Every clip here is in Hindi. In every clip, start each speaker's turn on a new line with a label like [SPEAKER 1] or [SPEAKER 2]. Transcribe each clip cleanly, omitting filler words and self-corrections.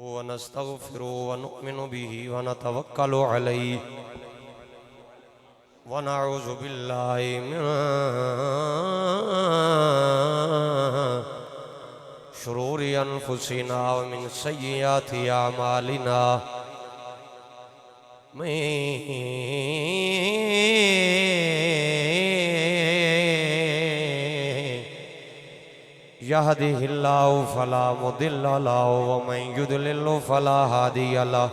[SPEAKER 1] वनस्तगफिरु वनुअमिनु बिही वनतवक्कलु अलैहि वनऊज़ु बिल्लाहि मिन शुरूरि अनफुसिना व मिन सय्यिआति अमालिना यहदिहिल्लाहु फला मुदिल्ल लहु व मन युद्लिल्हु फला हादिय लहु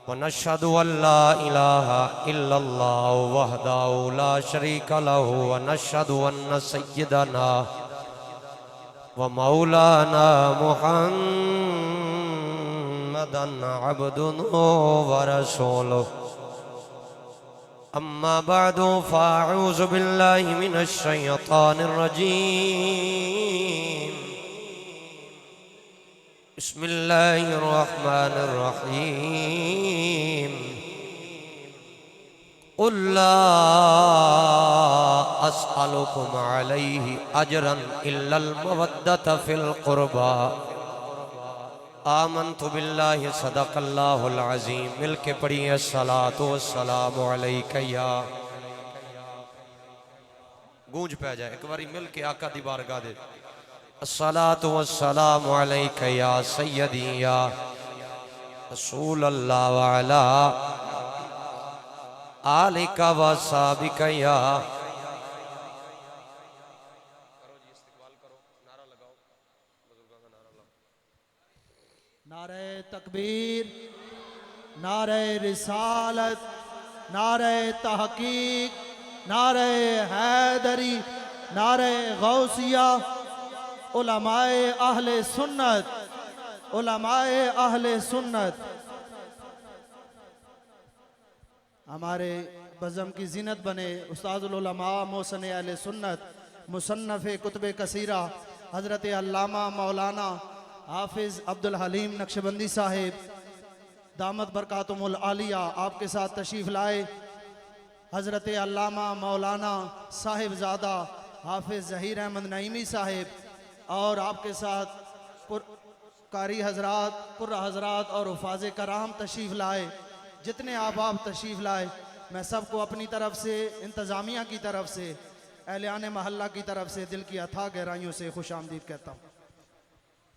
[SPEAKER 1] व नशहदु अल्ला इलाहा इल्लल्लाहु वहदहु ला शरीका लहु व नशहदु अन्न सय्यदना व मौलाना मुहम्मदन अब्दुहु व रसूलुहु अम्मा बअदु फ़अऊज़ु बिल्लाहि मिनश शैतानिर रजीम बिस्मिल्लाहिर रहमानिर रहीम क़ुल ला अस्अलुकुम अलैहि अजरन इल्लल मवद्दत फिल क़ुरबा आमन्तु बिल्लाहि सदक़ल्लाहुल अज़ीम। मिल के पढ़िए अस्सलातु वस्सलामु अलैका या, गूंज पे जाए एक बारी मिल के आका दी बारगाह दे। अस्सलातु वस्सलामु अलैका या सय्यदी या रसूल अल्लाह व अला आलिका व साबिका या।
[SPEAKER 2] नारे तकबीर, नारे रिसालत, नारे तहकीक, नारे हैदरी, नारे गौसिया। उलमाए अहले सुन्नत, उलमाए अहले सुन्नत हमारे बज़म की ज़ीनत बने। उस्तादुल उलमा मोहसिन अहले सुन्नत मुसन्नफ़े कुतुब कसीरा हज़रत अल्लामा मौलाना हाफिज़ अब्दुल हलीम नक्शबंदी साहिब दामत बरकातुमुल आलिया आपके साथ तशरीफ़ लाए। हज़रत अल्लामा मौलाना साहिबज़ादा हाफिज़ ज़हीर अहमद नईमी साहिब और आपके साथ कारी हज़रात, कुर्रा हज़रात और हुफ़ाज़ कराम तशरीफ़ लाए। जितने आप तशरीफ़ लाए, मैं सबको अपनी तरफ से, इंतज़ामिया की तरफ से, अहले महल्ला की तरफ से दिल की अथाह गहराइयों से खुश आमदीद कहता हूँ।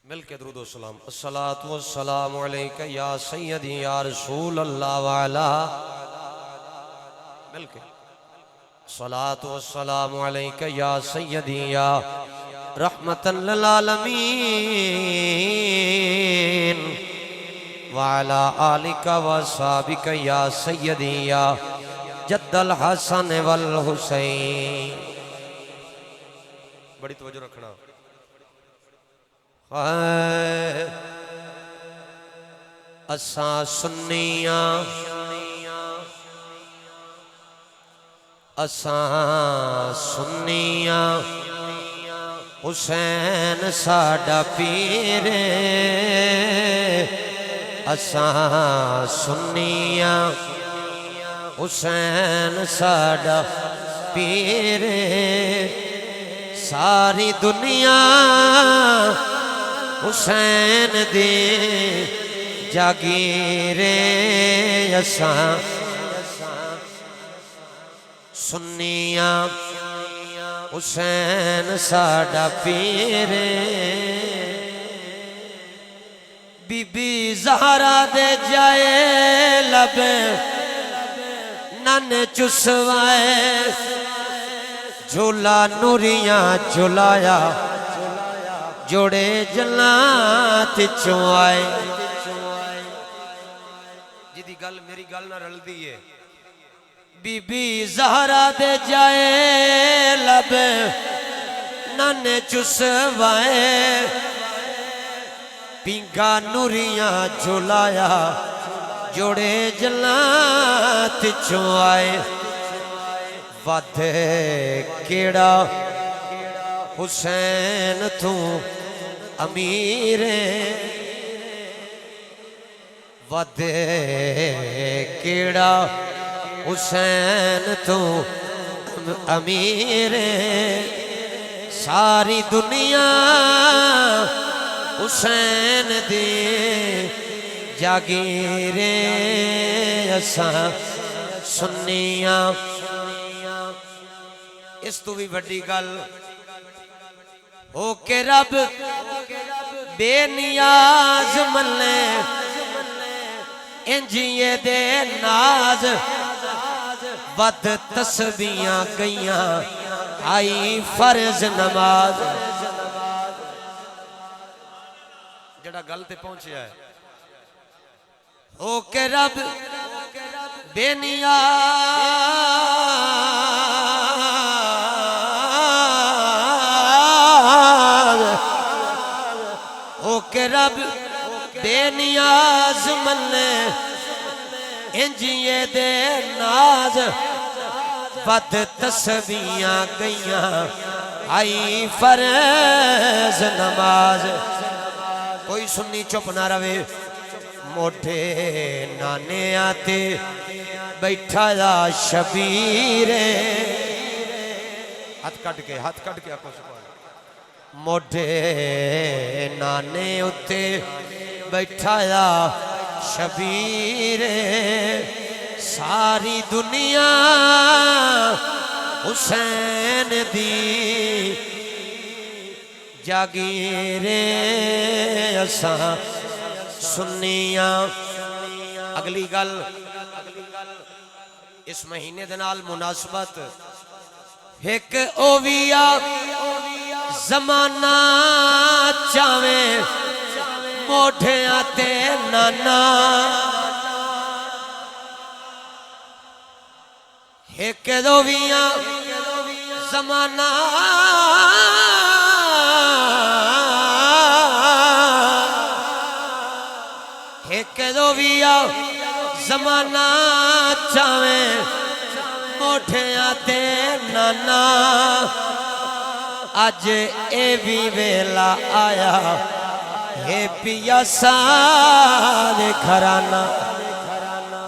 [SPEAKER 1] मिल के दुरूद व सलाम। अस्सलातु वस्सलामु अलैका या सय्यदी या रसूल अल्लाह व अला मिल के अस्सलातु वस्सलामु अलैका या सय्यदी या रहमतन लिल आलमीन व अला आलिका व साबिका या सय्यदी या जद्दल हसन वल हुसैन। बड़ी तवज्जो रखना। असा सुन्निया, असा सुन्निया हुसैन साडा पीर। असा सुन्निया हुसैन साडा पीर। सारी दुनिया हुसैन दे जागीरे। असा सुन्निया हुसैन साडा पीर। बीबी ज़हरा दे जाए लब नन चुसवाए। झूला नूरियां झुलाया जोड़े जन्नत चों आए। जिदी गल मेरी गल ना रलदी है। बीबी ज़हरा दे जाए लब नन चुसवाए। पिंगा नूरियां झुलाया जोड़े जन्नत चों आए। वध केड़ा हुसैन तू अमीर। वध केड़ा हुसैन तू अमीर। सारी दुनिया हुसैन दी जागीरे असा सुन्निया। इस तू भी वड्डी गल हो के रब बेनियाज मल्ले इंजिए दे नाज बद तस्बीहां गईयां आई फर्ज नमाज। जड़ा गल ते पहुंचिया है हो के रब बेनियाज हो के रब बेनियाज मन्ने इंजिए दे नाज बद तस्बीहां गईयां आई फर्ज नमाज। कोई सुन्नी चुप ना रवे मोटे नाने आते बैठा जा शबीरे हाथ कट के आपको मोटे नाने उत्ते बैठा जा शबीरे सारी दुनिया हुसैन दी जागीरे असा सुन्निया। अगली गल इस महीने दे नाल मुनासबत एक ओविया जमाना चावे मोढियां ते नाना एक ओविया जमाना एक दोविया जमाना चावे मोठिया ते नाना अज ए भी वेला आया हे पिया सारे घराना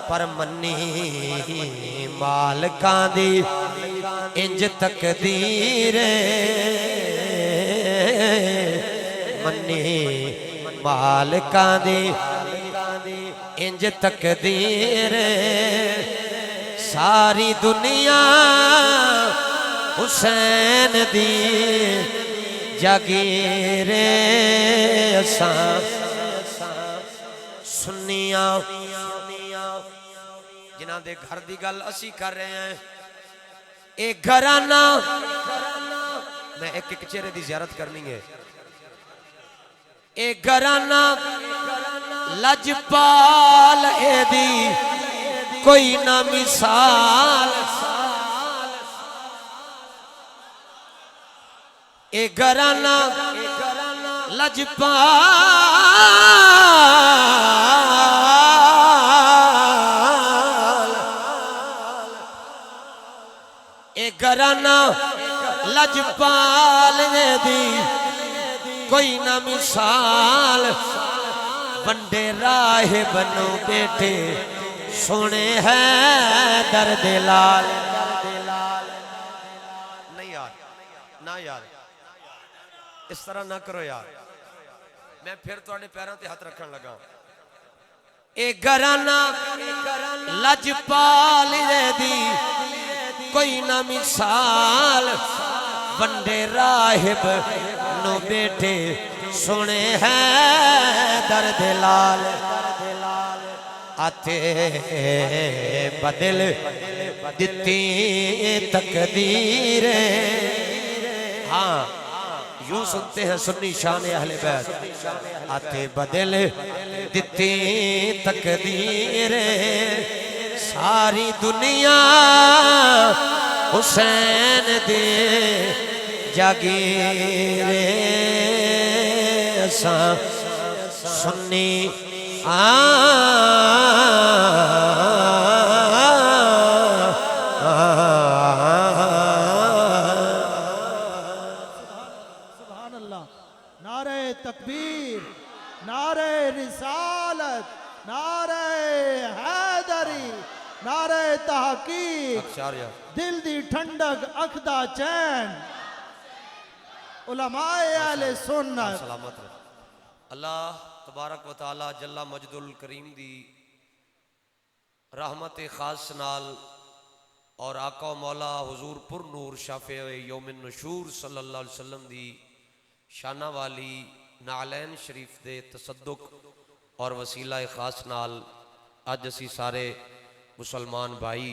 [SPEAKER 1] पर मन्नी मालकां दी इंज तकदीर मन्नी मालकां दी इंज तकदीर सारी दुनिया हुसैन दी जागीरे असा सुन्निया। जिन्हां दे घर दी गल असी कर रहे हैं एक घराना मैं एक एक चेहरे दी ज़ियारत करनी है। एक घराना लजपाल एदी कोई ना मिसाल एक घराना लजपाल एक घराना लजपाल एदी कोई ना मिसाल बंडे राह बनो बेटे सोने हैं दर्द लाल। नहीं यार ना यार इस तरह ना करो यार मैं फिर तुहाडे पैरों ते हाथ रखन लगा। एक घराना लजपाल दी कोई ना मिसाल बंडे राहिब नो बेटे सुने हैं दर्द लाल। आते बदल दिती तकदीर। हाँ यूं सुनते हैं सुन्नी शान अहले बैत आते बदल दिती तकदीर सारी दुनिया हुसैन दे जागीरे असा सुन्नी
[SPEAKER 2] सुभान अल्लाह। नारे तकबीर, नारे रिसालत, नारे हैदरी, नारे तहकीक, दिल दी ठंडक अख दा चैन उलमाए अहले सुन्नत
[SPEAKER 1] अल्लाह तबारक व तआला जल्ला मजदुल करीम दी रहमत खास नाल और आका मौला हुजूर पुर नूर शाफे यौमिन नशूर सल्लल्लाहु अलैहि वसल्लम दी शाना वाली नालैन शरीफ दे तसद्दुक और वसीला खास नाल अज असी सारे मुसलमान भाई